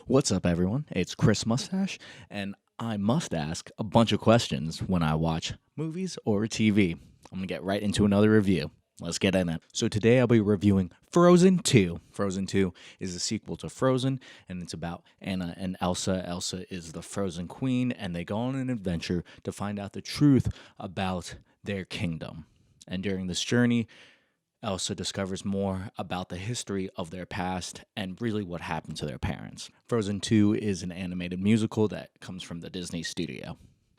What's up, everyone? It's Chris Moustache, and I must ask a bunch of questions when I watch movies or TV. I'm gonna get right into another review. Let's get in it. So today I'll be reviewing Frozen 2. Frozen 2 is a sequel to Frozen, and it's about Anna and Elsa. Elsa is the Frozen Queen, and they go on an adventure to find out the truth about their kingdom. And during this journey, Elsa discovers more about the history of their past and really what happened to their parents. Frozen 2 is an animated musical that comes from the Disney studio.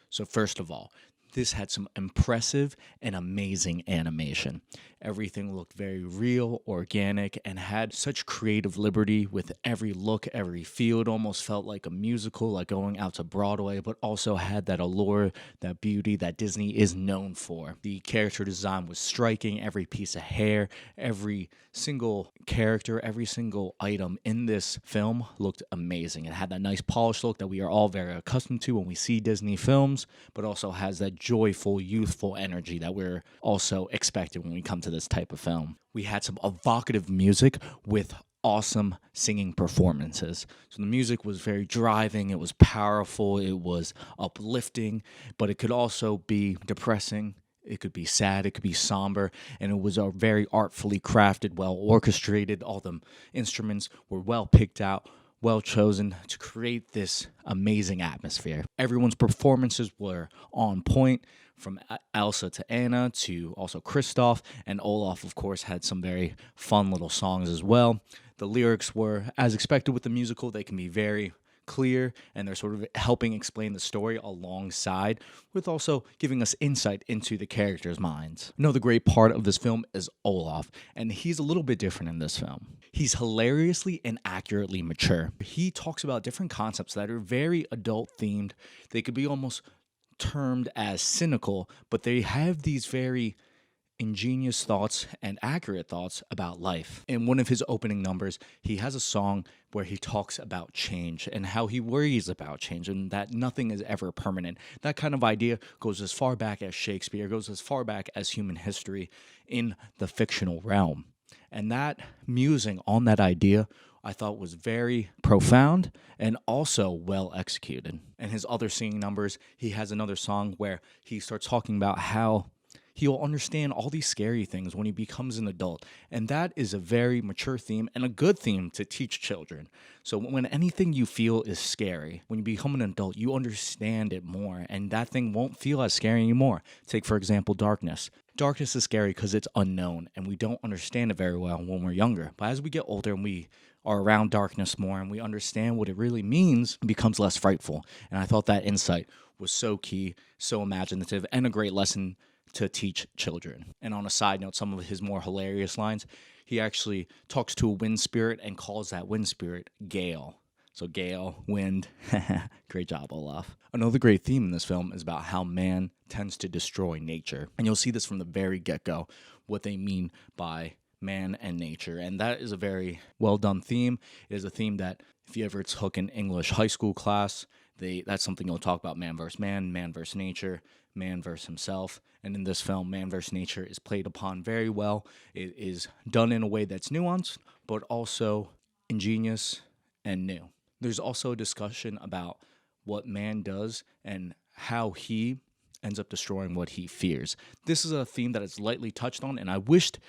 So first of all, this had some impressive and amazing animation. Everything looked very real, organic, and had such creative liberty with every look, every feel. It almost felt like a musical, like going out to Broadway, but also had that allure, that beauty that Disney is known for. The character design was striking. Every piece of hair, every single character, every single item in this film looked amazing. It had that nice polished look that we are all very accustomed to when we see Disney films, but also has that joyful, youthful energy that we're also expecting when we come to this type of film. We had some evocative music with awesome singing performances. So the music was very driving, it was powerful, it was uplifting, but it could also be depressing. It could be sad, it could be somber, and it was a very artfully crafted, well orchestrated. All the instruments were well picked out, well chosen to create this amazing atmosphere. Everyone's performances were on point, from Elsa to Anna to also Kristoff, and Olaf, of course, had some very fun little songs as well. The lyrics were, as expected with the musical, they can be very clear, and they're sort of helping explain the story alongside with also giving us insight into the characters' minds. Another great part of this film is Olaf, and he's a little bit different in this film. He's hilariously and accurately mature. He talks about different concepts that are very adult themed. They could be almost termed as cynical, but they have these very ingenious thoughts and accurate thoughts about life. In one of his opening numbers, he has a song where he talks about change and how he worries about change and that nothing is ever permanent. That kind of idea goes as far back as Shakespeare, goes as far back as human history in the fictional realm. And that musing on that idea I thought was very profound and also well executed. And his other singing numbers, he has another song where he starts talking about how he'll understand all these scary things when he becomes an adult. And that is a very mature theme and a good theme to teach children. So when anything you feel is scary, when you become an adult, you understand it more, and that thing won't feel as scary anymore. Take, for example, darkness. Darkness is scary because it's unknown, and we don't understand it very well when we're younger. But as we get older and we are around darkness more and we understand what it really means, it becomes less frightful. And I thought that insight was so key, so imaginative, and a great lesson to teach children. And on a side note, some of his more hilarious lines, he actually talks to a wind spirit and calls that wind spirit Gale. So Gale, wind, great job, Olaf. Another great theme in this film is about how man tends to destroy nature. And you'll see this from the very get-go, what they mean by man and nature. And that is a very well done theme. It is a theme that if you ever took an English high school class, that's something you'll talk about: man versus nature, man versus himself. And in this film, man versus nature is played upon very well. It is done in a way that's nuanced, but also ingenious and new. There's also a discussion about what man does and how he ends up destroying what he fears. This is a theme that is lightly touched on, and I wished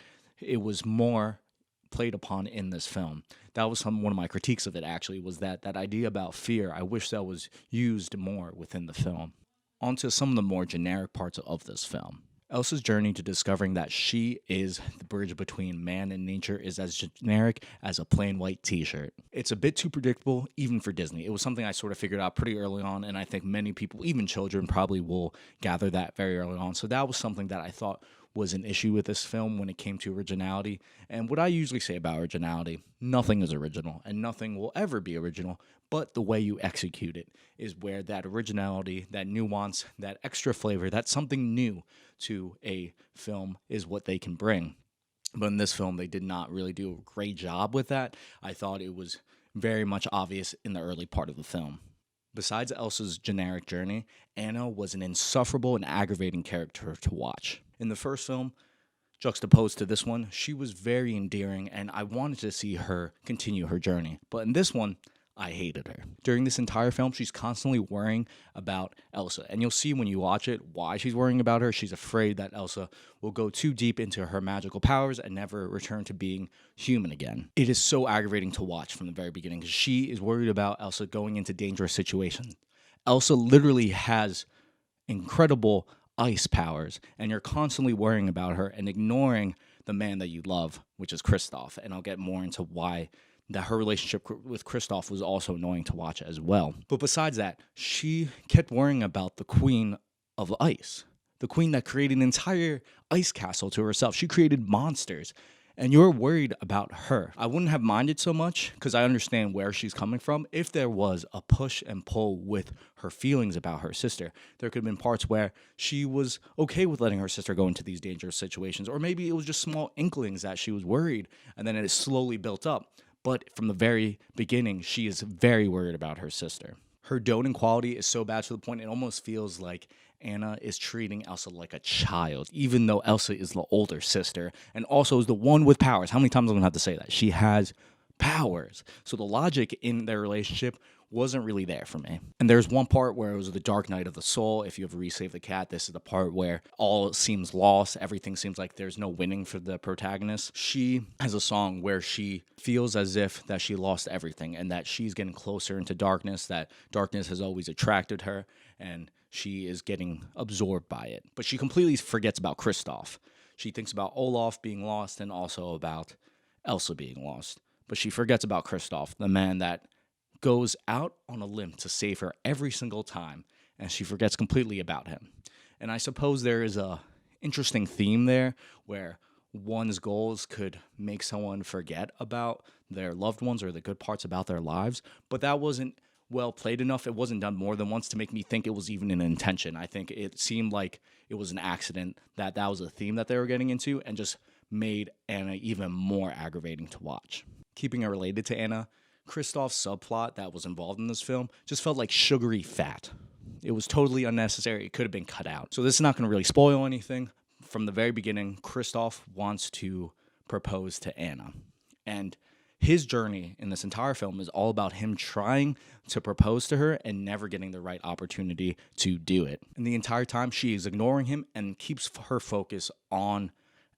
it was more played upon in this film. That was one of my critiques of it, actually, was that idea about fear. I wish that was used more within the film. On to some of the more generic parts of this film. Elsa's journey to discovering that she is the bridge between man and nature is as generic as a plain white t-shirt. It's a bit too predictable, even for Disney. It was something I sort of figured out pretty early on, and I think many people, even children, probably will gather that very early on. So that was something that I thought was an issue with this film when it came to originality. And what I usually say about originality, nothing is original, and nothing will ever be original, but the way you execute it is where that originality, that nuance, that extra flavor, that something new to a film is what they can bring. But in this film, they did not really do a great job with that. I thought it was very much obvious in the early part of the film. Besides Elsa's generic journey, Anna was an insufferable and aggravating character to watch. In the first film, juxtaposed to this one, she was very endearing, and I wanted to see her continue her journey. But in this one, I hated her. During this entire film, she's constantly worrying about Elsa. And you'll see when you watch it why she's worrying about her. She's afraid that Elsa will go too deep into her magical powers and never return to being human again. It is so aggravating to watch from the very beginning because she is worried about Elsa going into dangerous situations. Elsa literally has incredible ice powers, and you're constantly worrying about her and ignoring the man that you love, which is Kristoff. And I'll get more into why that her relationship with Kristoff was also annoying to watch as well. But besides that, she kept worrying about the Queen of Ice, the queen that created an entire ice castle to herself. She created monsters, and you're worried about her. I wouldn't have minded so much because I understand where she's coming from. If there was a push and pull with her feelings about her sister, there could have been parts where she was okay with letting her sister go into these dangerous situations, or maybe it was just small inklings that she was worried, and then it is slowly built up. But from the very beginning, she is very worried about her sister. Her doting quality is so bad to the point it almost feels like Anna is treating Elsa like a child, even though Elsa is the older sister and also is the one with powers. How many times am I going to have to say that? She has powers. So the logic in their relationship wasn't really there for me. And there's one part where it was the dark night of the soul. If you ever resave the cat, this is the part where all seems lost. Everything seems like there's no winning for the protagonist. She has a song where she feels as if that she lost everything and that she's getting closer into darkness, that darkness has always attracted her, and she is getting absorbed by it. But she completely forgets about Kristoff. She thinks about Olaf being lost and also about Elsa being lost. But she forgets about Kristoff, the man that goes out on a limb to save her every single time, and she forgets completely about him. And I suppose there is a interesting theme there where one's goals could make someone forget about their loved ones or the good parts about their lives, but that wasn't well played enough. It wasn't done more than once to make me think it was even an intention. I think it seemed like it was an accident that was a theme that they were getting into and just made Anna even more aggravating to watch. Keeping it related to Anna, Kristoff's subplot that was involved in this film just felt like sugary fat. It was totally unnecessary. It could have been cut out. So this is not going to really spoil anything. From the very beginning, Kristoff wants to propose to Anna. And his journey in this entire film is all about him trying to propose to her and never getting the right opportunity to do it. And the entire time, she is ignoring him and keeps her focus on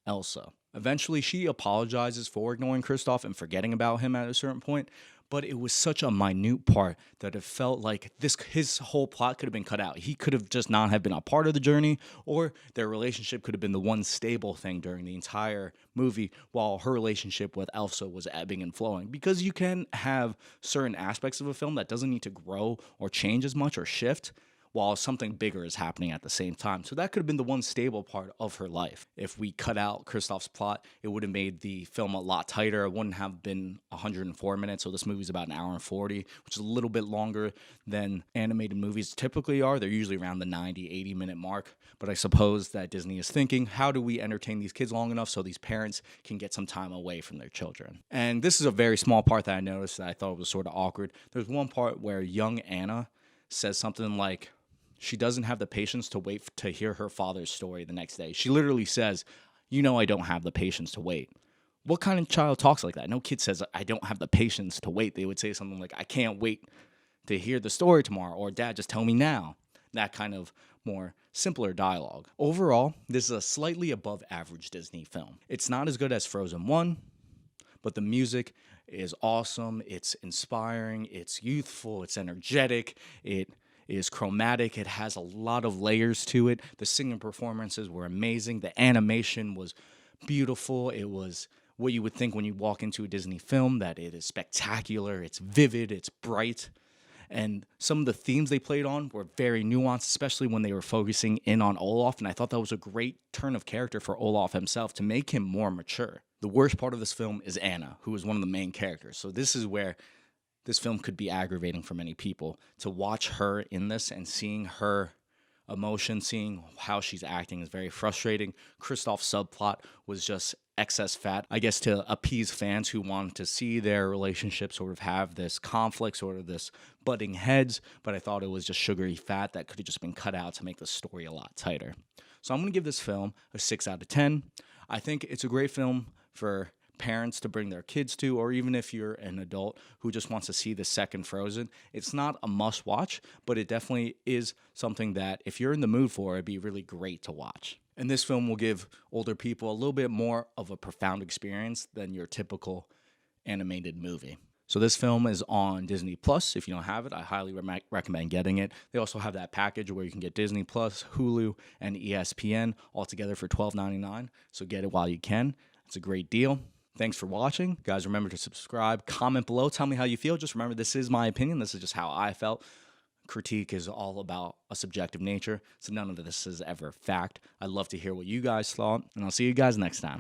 Elsa. Eventually, she apologizes for ignoring Kristoff and forgetting about him at a certain point, but it was such a minute part that it felt like his whole plot could have been cut out. He could have just not have been a part of the journey, or their relationship could have been the one stable thing during the entire movie while her relationship with Elsa was ebbing and flowing. Because you can have certain aspects of a film that doesn't need to grow or change as much or shift, while something bigger is happening at the same time. So that could have been the one stable part of her life. If we cut out Kristoff's plot, it would have made the film a lot tighter. It wouldn't have been 104 minutes, so this movie's about an hour and 40, which is a little bit longer than animated movies typically are. They're usually around the 90, 80-minute mark. But I suppose that Disney is thinking, how do we entertain these kids long enough so these parents can get some time away from their children? And this is a very small part that I noticed that I thought was sort of awkward. There's one part where young Anna says something like, she doesn't have the patience to wait to hear her father's story the next day. She literally says, I don't have the patience to wait. What kind of child talks like that? No kid says, I don't have the patience to wait. They would say something like, I can't wait to hear the story tomorrow, or Dad, just tell me now. That kind of more simpler dialogue. Overall, this is a slightly above average Disney film. It's not as good as Frozen 1, but the music is awesome. It's inspiring. It's youthful. It's energetic. It is chromatic. It has a lot of layers to it. The singing performances were amazing. The animation was beautiful. It was what you would think when you walk into a Disney film, that it is spectacular, it's vivid, it's bright. And some of the themes they played on were very nuanced, especially when they were focusing in on Olaf. And I thought that was a great turn of character for Olaf himself to make him more mature. The worst part of this film is Anna, who is one of the main characters. So this is where this film could be aggravating for many people. To watch her in this and seeing her emotion, seeing how she's acting is very frustrating. Kristoff's subplot was just excess fat, I guess, to appease fans who wanted to see their relationship sort of have this conflict, sort of this butting heads, but I thought it was just sugary fat that could have just been cut out to make the story a lot tighter. So I'm going to give this film a 6 out of 10. I think it's a great film for parents to bring their kids to, or even if you're an adult who just wants to see the second Frozen. It's not a must watch, but it definitely is something that if you're in the mood for, it'd be really great to watch. And this film will give older people a little bit more of a profound experience than your typical animated movie. So this film is on Disney Plus. If you don't have it, I highly recommend getting it. They also have that package where you can get Disney Plus, Hulu, and ESPN all together for $12.99. So get it while you can. It's a great deal. Thanks for watching. Guys, remember to subscribe, comment below, tell me how you feel. Just remember, this is my opinion. This is just how I felt. Critique is all about a subjective nature, so none of this is ever fact. I'd love to hear what you guys thought, and I'll see you guys next time.